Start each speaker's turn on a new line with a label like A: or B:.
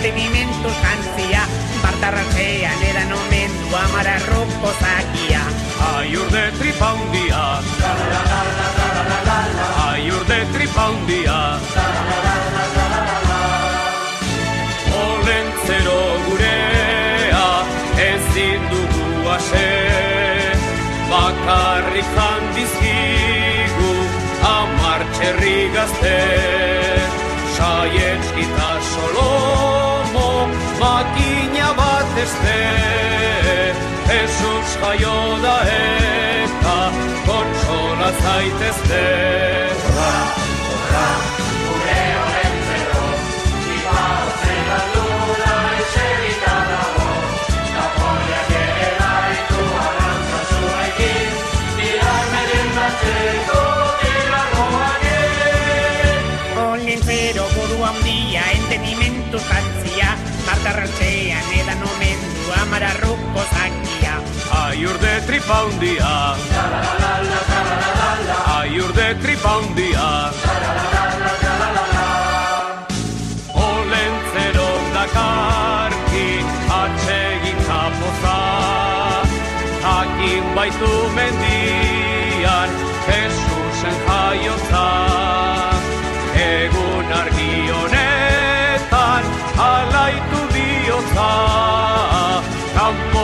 A: entenimentu jantzia, bartarratzean edan omendu amararroko zakia.
B: Aiur de tripa hundia, aiur de tripa hundia, olentzero gurea ezin dugu ase, bakarrik handizkigu amar txerri gazte, Saietski eta Solomo makina bat ezte, Jesus jaio da eta kontsola zaitezte.
C: Horra, horra, gure olentzero, txipa otzela duda esegita dago, Napoleak ere baitu arantza zuekin, dirar merendatzeko
A: Olentzero buru handia, entenimentu jantzia, bartarratzean edan omendu amararroko zakia.
B: Aiur de tripa hundia, aiur de tripa hundia, olentzero dakarki atsegin kapoza, jakin baitu mendian Jesusen jaiotza. Egun argi honetan alaitu bihotza, kanpo